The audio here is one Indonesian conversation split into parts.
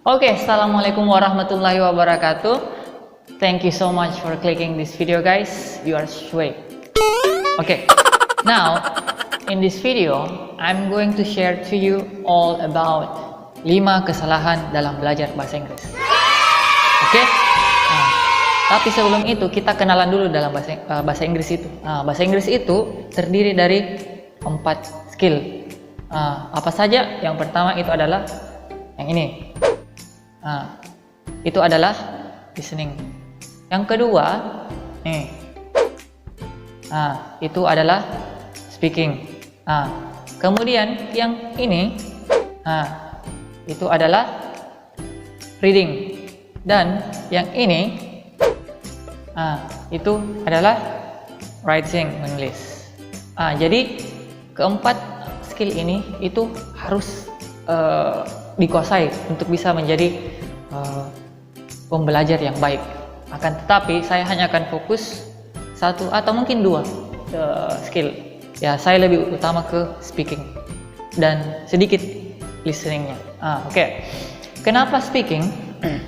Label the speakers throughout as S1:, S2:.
S1: Okay, Assalamualaikum warahmatullahi wabarakatuh. Thank you so much for clicking this video, guys. You are Shui. Okay, now in this video, I'm going to share to you all about 5 kesalahan dalam belajar bahasa Inggris. Oke, tapi sebelum itu kita kenalan dulu dalam bahasa Inggris itu. Bahasa Inggris itu terdiri dari 4 skill. Apa saja? Yang pertama itu adalah yang ini. Itu adalah listening. Yang kedua, itu adalah speaking. Kemudian yang ini, itu adalah reading. Dan yang ini, itu adalah writing, menulis. Jadi keempat skill ini itu harus dikuasai untuk bisa menjadi pembelajar yang baik. Akan tetapi saya hanya akan fokus 1 atau mungkin 2 skill. Ya, saya lebih utama ke speaking dan sedikit listeningnya. Oke. Kenapa speaking?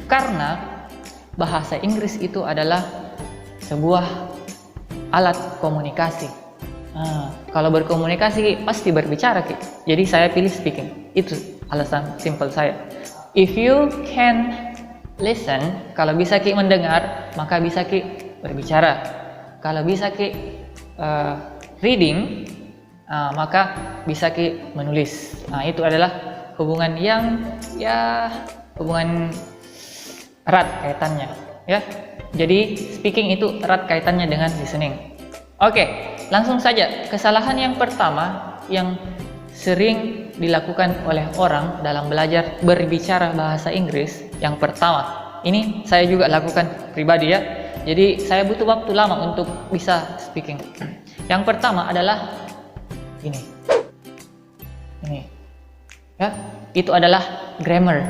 S1: Karena bahasa Inggris itu adalah sebuah alat komunikasi. Kalau berkomunikasi pasti berbicara, Ki. Jadi saya pilih speaking. Itu alasan simple saya. If you can listen, kalau bisa Ki mendengar, maka bisa Ki berbicara. Kalau bisa Ki reading, maka bisa Ki menulis. Itu adalah hubungan yang hubungan erat kaitannya, ya. Jadi speaking itu erat kaitannya dengan listening. Oke, langsung saja. Kesalahan yang pertama yang sering dilakukan oleh orang dalam belajar berbicara bahasa Inggris, yang pertama, ini saya juga lakukan pribadi, ya. Jadi saya butuh waktu lama untuk bisa speaking. Yang pertama adalah ini, ya, itu adalah grammar.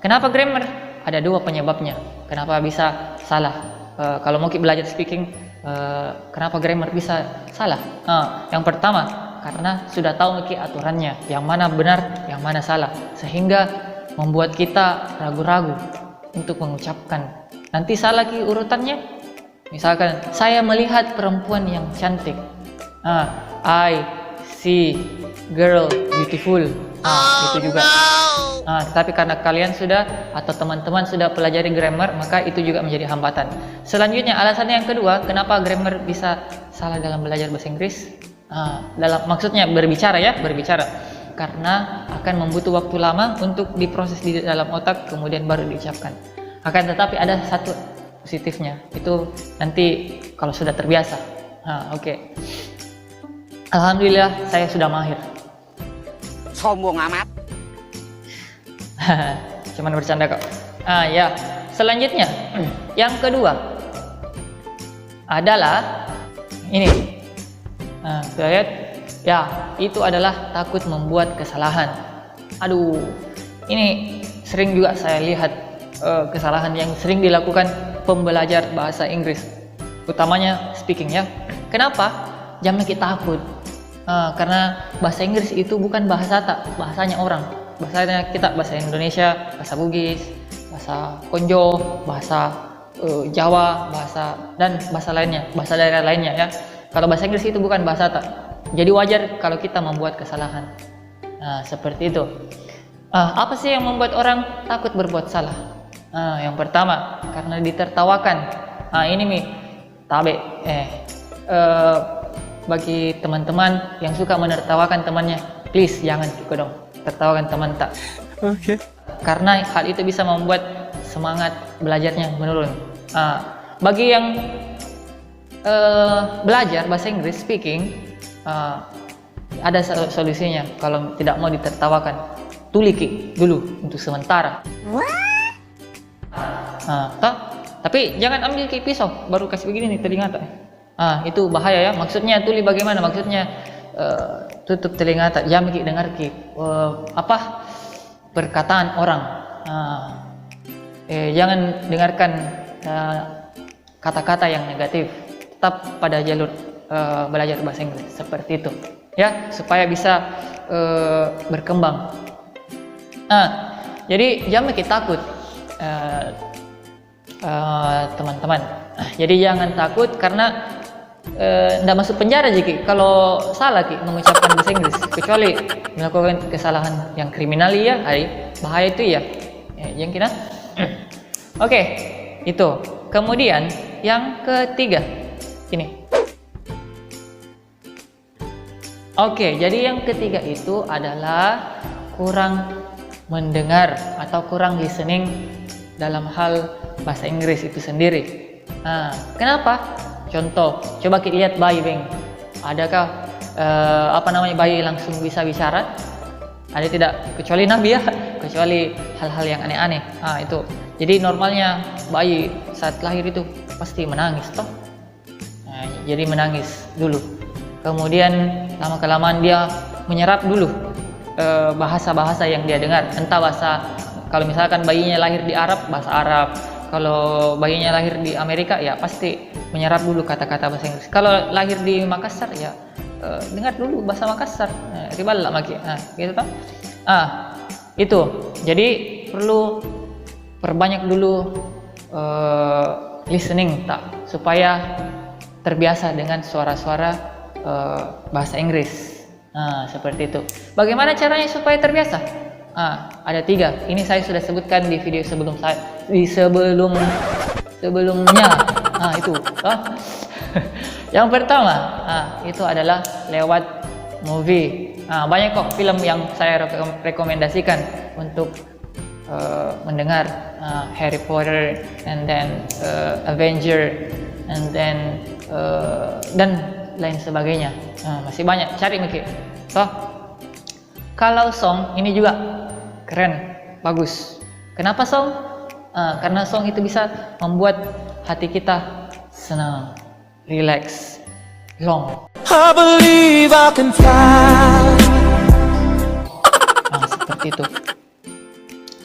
S1: Kenapa grammar? Ada 2 penyebabnya. Kenapa bisa salah? Kalau mau belajar speaking, kenapa grammar bisa salah? Yang pertama, karena sudah tahu aturannya, yang mana benar, yang mana salah, sehingga membuat kita ragu-ragu untuk mengucapkan. Nanti salah urutannya. Misalkan saya melihat perempuan yang cantik. I see girl beautiful. Itu juga. Tapi karena kalian sudah atau teman-teman sudah pelajari grammar, maka itu juga menjadi hambatan. Selanjutnya, alasan yang kedua, kenapa grammar bisa salah dalam belajar bahasa Inggris? Maksudnya berbicara, ya, berbicara. Karena akan membutuh waktu lama untuk diproses di dalam otak, kemudian baru diucapkan. Akan tetapi ada satu positifnya, itu nanti kalau sudah terbiasa. Oke. Alhamdulillah saya sudah mahir.
S2: Sombong amat.
S1: Cuman bercanda kok. Ya. Selanjutnya, yang kedua adalah ini. Lihat, ya, itu adalah takut membuat kesalahan. Aduh, ini sering juga saya lihat kesalahan yang sering dilakukan pembelajar bahasa Inggris, utamanya speaking, ya. Kenapa? Jangan kita takut. Karena bahasa Inggris itu bukan bahasanya orang. Bahasanya kita, bahasa Indonesia, bahasa Bugis, bahasa Konjo, bahasa Jawa, dan bahasa lainnya, bahasa daerah lainnya, ya. Kalau bahasa Inggris itu bukan bahasa tak. Jadi wajar kalau kita membuat kesalahan. Seperti itu. Apa sih yang membuat orang takut berbuat salah? Yang pertama, karena ditertawakan. Ini tabe. Bagi teman-teman yang suka menertawakan temannya, please jangan juga dong tertawakan teman tak.
S2: Oke.
S1: Karena hal itu bisa membuat semangat belajarnya menurun. Bagi yang belajar bahasa Inggris speaking, ada solusinya. Kalau tidak mau ditertawakan, tuliki dulu untuk sementara. Tapi jangan ambil pisau baru kasih begini nih telinga tak. Itu bahaya, ya. Maksudnya tuli bagaimana? Maksudnya tutup telinga tak, jangan dengar perkataan orang. Jangan dengarkan kata-kata yang negatif. Tetap pada jalur belajar bahasa Inggris seperti itu, ya, supaya bisa berkembang. Jadi jangan makin takut, teman-teman. Jadi jangan takut karena nggak masuk penjara Jiki kalau salah Ki mengucapkan bahasa Inggris, kecuali melakukan kesalahan yang kriminal ya, bahaya itu ya. Yang kita oke, itu. Kemudian yang ketiga ini. Oke, jadi yang ketiga itu adalah kurang mendengar atau kurang listening dalam hal bahasa Inggris itu sendiri. Nah, kenapa? Contoh, coba kita lihat bayi, Beng. Adakah bayi langsung bisa bicara? Ada tidak? Kecuali Nabi ya, kecuali hal-hal yang aneh-aneh. Nah, itu. Jadi normalnya bayi saat lahir itu pasti menangis, toh. Nah, jadi menangis dulu. Kemudian lama-kelamaan dia menyerap dulu bahasa-bahasa yang dia dengar. Entah bahasa, kalau misalkan bayinya lahir di Arab, bahasa Arab. Kalau bayinya lahir di Amerika, ya pasti menyerap dulu kata-kata bahasa Inggris. Kalau lahir di Makassar, ya dengar dulu bahasa Makassar. Ribal lah maki. Gitu toh. Itu. Jadi perlu perbanyak dulu listening tak, supaya terbiasa dengan suara-suara bahasa Inggris. Seperti itu. Bagaimana caranya supaya terbiasa? Ada 3. Ini saya sudah sebutkan di video sebelumnya. Itu. Yang pertama, itu adalah lewat movie. Banyak kok film yang saya rekomendasikan untuk mendengar. Harry Potter, and then Avenger, and then dan lain sebagainya. Masih banyak, cari mikir. Kalau song ini juga keren, bagus. Kenapa song? Karena song itu bisa membuat hati kita senang, relax, long.
S3: I believe I can fly.
S1: Seperti itu.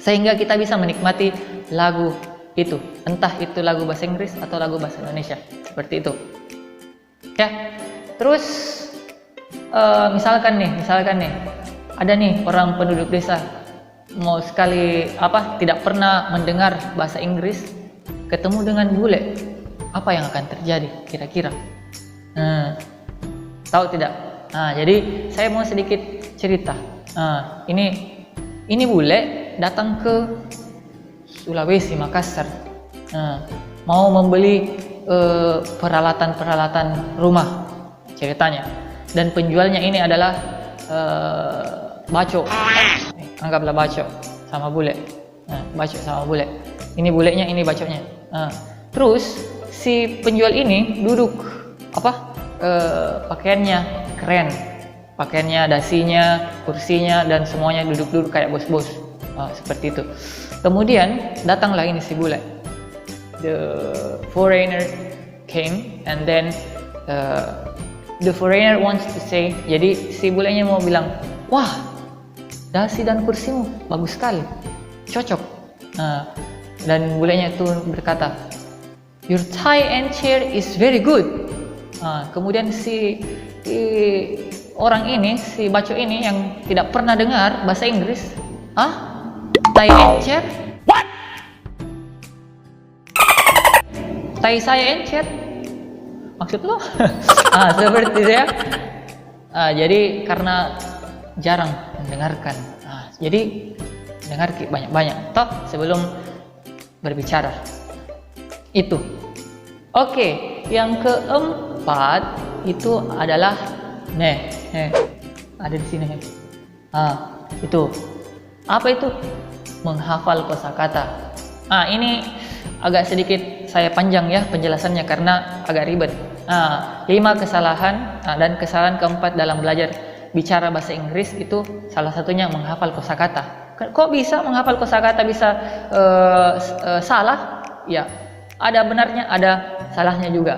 S1: Sehingga kita bisa menikmati lagu itu, entah itu lagu bahasa Inggris atau lagu bahasa Indonesia. Seperti itu. Ya. Terus misalkan nih, ada nih orang penduduk desa mau sekali tidak pernah mendengar bahasa Inggris, ketemu dengan bule, apa yang akan terjadi kira-kira? Tahu tidak? Jadi saya mau sedikit cerita. Ini bule datang ke Sulawesi, Makassar, mau membeli peralatan rumah ceritanya, dan penjualnya ini adalah baco. Anggaplah baco sama bule. Baco sama bule. Ini bulenya, ini baconya. Terus si penjual ini duduk pakaiannya keren, pakaiannya, dasinya, kursinya, dan semuanya duduk-duduk kayak bos-bos. Seperti itu. Kemudian datanglah ini si bule. The foreigner came, and then the foreigner wants to say, jadi si bulenya mau bilang, wah, dasi dan kursimu bagus sekali, cocok. Dan bulenya itu berkata, your tie and chair is very good. Kemudian si orang ini, si baco ini yang tidak pernah dengar bahasa Inggris, tie and chair? What? Tai saya and chair? Maksud lo? Seperti itu ya. Jadi karena jarang mendengarkan, jadi dengar banyak-banyak toh sebelum berbicara. Itu. Oke, yang keempat itu adalah ada di sini. Itu. Apa itu? Menghafal kosakata. Ini agak sedikit saya panjang ya penjelasannya karena agak ribet. 5 kesalahan, dan kesalahan keempat dalam belajar bicara bahasa Inggris itu salah satunya menghafal kosakata. Kok bisa menghafal kosakata bisa salah? Ya, ada benarnya, ada salahnya juga.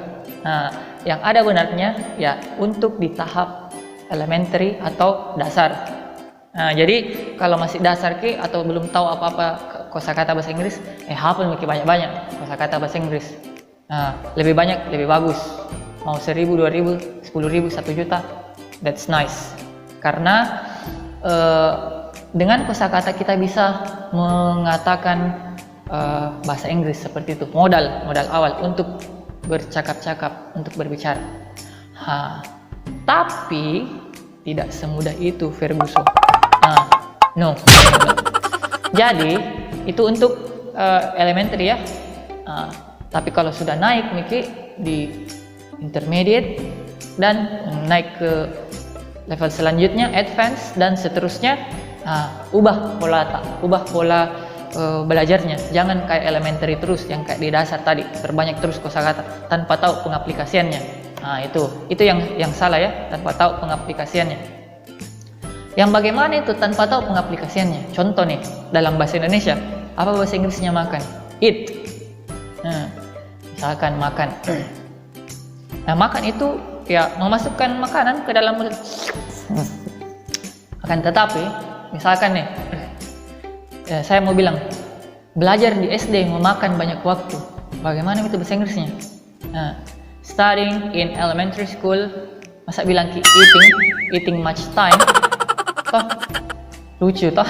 S1: Yang ada benarnya ya untuk di tahap elementary atau dasar. Jadi kalau masih dasar atau belum tahu apa-apa kosakata bahasa Inggris, hafal banyak-banyak kosakata bahasa Inggris. Lebih banyak lebih bagus. Mau 1.000, 2.000, 10.000, 1 juta, that's nice. Karena dengan kosakata kita bisa mengatakan bahasa Inggris seperti itu. Modal awal untuk bercakap-cakap, untuk berbicara. Tapi tidak semudah itu, Ferguson. No. Jadi itu untuk elementary ya. Tapi kalau sudah naik Miki di intermediate dan naik ke level selanjutnya advance dan seterusnya, ubah pola belajarnya. Jangan kayak elementary terus yang kayak di dasar tadi, terbanyak terus kosakata tanpa tahu pengaplikasiannya. Itu yang salah ya, tanpa tahu pengaplikasiannya. Yang bagaimana itu tanpa tahu pengaplikasiannya? Contoh nih, dalam bahasa Indonesia, apa bahasa Inggrisnya makan? Eat. Misalkan makan. Makan itu ya memasukkan makanan ke dalam mulut. Akan tetapi, misalkan nih, saya mau bilang, belajar di SD memakan banyak waktu. Bagaimana itu bahasa Inggrisnya? Studying in elementary school, masa bilang eating much time? Toh, lucu toh.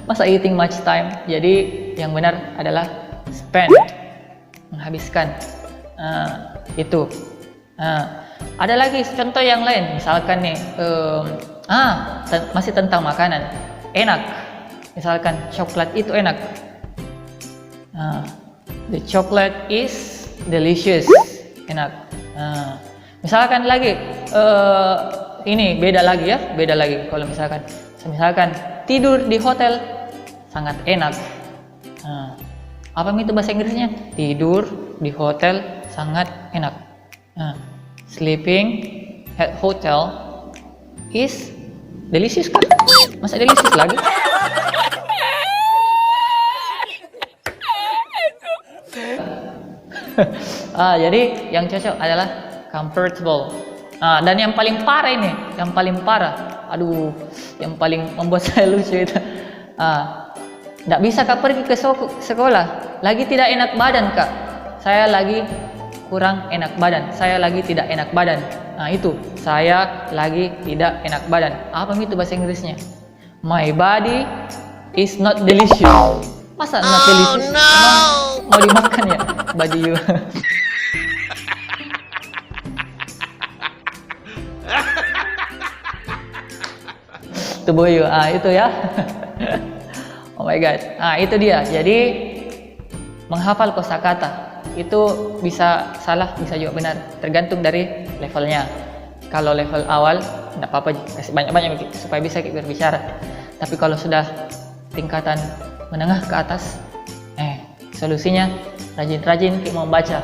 S1: Masa eating much time? Jadi yang benar adalah spend, menghabiskan. Itu. Ada lagi contoh yang lain, misalkan nih, masih tentang makanan. Enak. Misalkan coklat itu enak. The chocolate is delicious. Enak. Misalkan lagi, ini beda lagi ya, beda lagi. Kalau misalkan tidur di hotel sangat enak. Apa itu bahasa Inggrisnya? Tidur di hotel sangat enak. Sleeping at hotel is delicious kan? Masa delicious lagi? Jadi yang cocok adalah comfortable. Dan yang paling parah ini, yang paling membuat saya lucu itu, tidak bisa kak pergi ke sekolah, lagi tidak enak badan kak, saya lagi kurang enak badan, saya lagi tidak enak badan. Itu, saya lagi tidak enak badan. Apa itu bahasa Inggrisnya? My body is not delicious. Masa not delicious? Emang mau dimakan ya body you? Tubuh you, itu ya. Oh my god. Itu dia. Jadi menghafal kosakata itu bisa salah, bisa juga benar, tergantung dari levelnya. Kalau level awal tidak apa-apa, kasih banyak-banyak supaya bisa berbicara. Tapi kalau sudah tingkatan menengah ke atas, solusinya rajin-rajin membaca.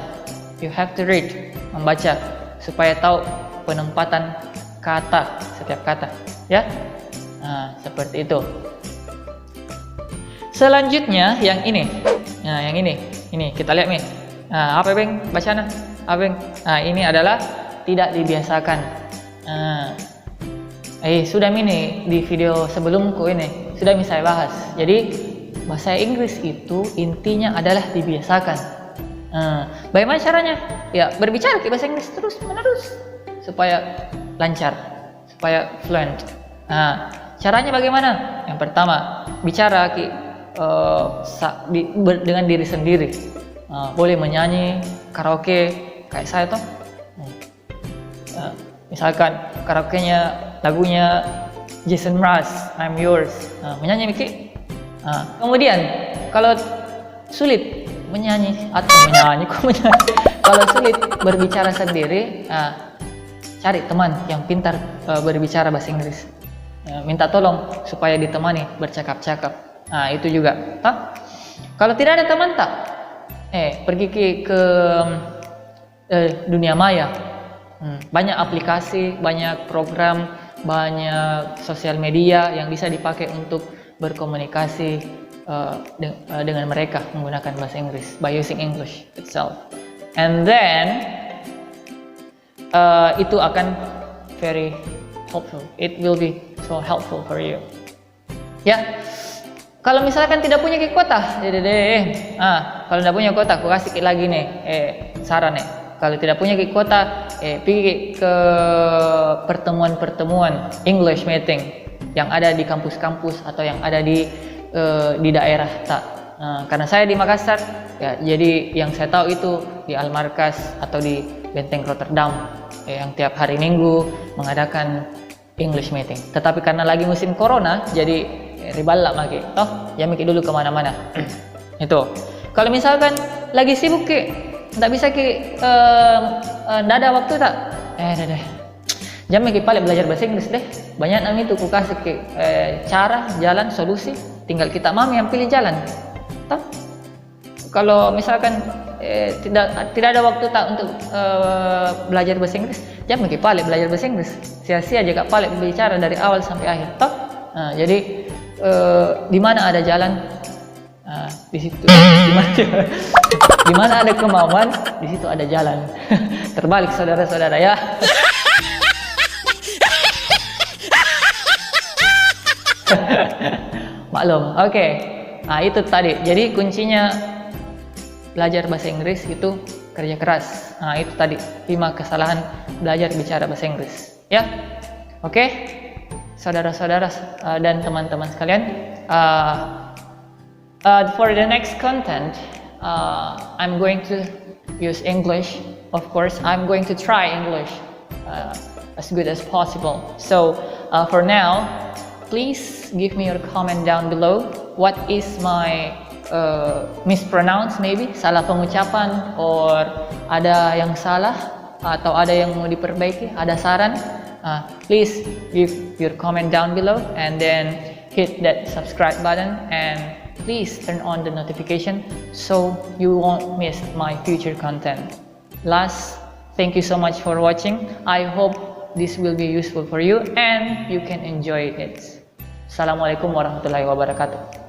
S1: You have to read, membaca supaya tahu penempatan kata, setiap kata, ya. Seperti itu. Selanjutnya yang ini. Yang ini kita lihat nih. Apa Beng? Bacaan apa Beng? Ini adalah tidak dibiasakan. Sudah ini di video sebelumku ini sudah saya bahas. Jadi bahasa Inggris itu intinya adalah dibiasakan. Bagaimana caranya? Ya berbicara ke bahasa Inggris terus menerus supaya lancar, supaya fluent. Caranya bagaimana? Yang pertama, bicara dengan diri sendiri. Boleh menyanyi karaoke kayak saya toh. Misalkan karaoke-nya lagunya Jason Mraz, I'm Yours. Menyanyi Miki. Kemudian kalau sulit kalau sulit berbicara sendiri, cari teman yang pintar berbicara bahasa Inggris. Minta tolong supaya ditemani bercakap-cakap. Itu juga. Kalau tidak ada teman pergi ke dunia maya. Banyak aplikasi, banyak program, banyak sosial media yang bisa dipakai untuk berkomunikasi dengan mereka menggunakan bahasa Inggris by using English itself. And then itu akan very helpful. It will be so helpful for you. Ya. Kalau misalkan tidak punya kuota, kalau tidak punya kuota, aku kasih lagi nih, saran nih. Kalau tidak punya kuota, pergi ke pertemuan English meeting. yang ada di kampus-kampus atau yang ada di daerah tak. Karena saya di Makassar, ya, jadi yang saya tahu itu di Al-Markas atau di Benteng Rotterdam, yang tiap hari Minggu mengadakan English meeting. Tetapi karena lagi musim corona, jadi ribalak lagi. Ya mikir dulu kemana-mana. Itu. Kalau misalkan lagi sibuk nggak bisa nggak ada waktu tak? Deh. Jam mikir paling belajar bahasa Inggris deh. Banyak nami itu ku kasih cara, jalan, solusi. Tinggal kita mami yang pilih jalan. Toh? Kalau misalkan tidak ada waktu tak untuk belajar bahasa Inggris, jangan mikir paling belajar bahasa Inggris. Sia-sia aja kak paling bicara dari awal sampai akhir. Toh? Jadi di mana ada jalan, di situ. Di mana ada kemauan, di situ ada jalan. Terbalik saudara-saudara ya. Maklum. Oke. Nah, itu tadi. Jadi kuncinya belajar bahasa Inggris itu kerja keras. Nah, itu tadi 5 kesalahan belajar bicara bahasa Inggris. Ya. Oke. Saudara-saudara dan teman-teman sekalian, for the next content, I'm going to use English. Of course, I'm going to try English as good as possible. So, for now, please give me your comment down below. What is my mispronounce, maybe salah pengucapan, or ada yang salah atau ada yang mau diperbaiki, ada saran? Please give your comment down below and then hit that subscribe button and please turn on the notification so you won't miss my future content. Last, thank you so much for watching. I hope this will be useful for you and you can enjoy it. Assalamualaikum warahmatullahi wabarakatuh.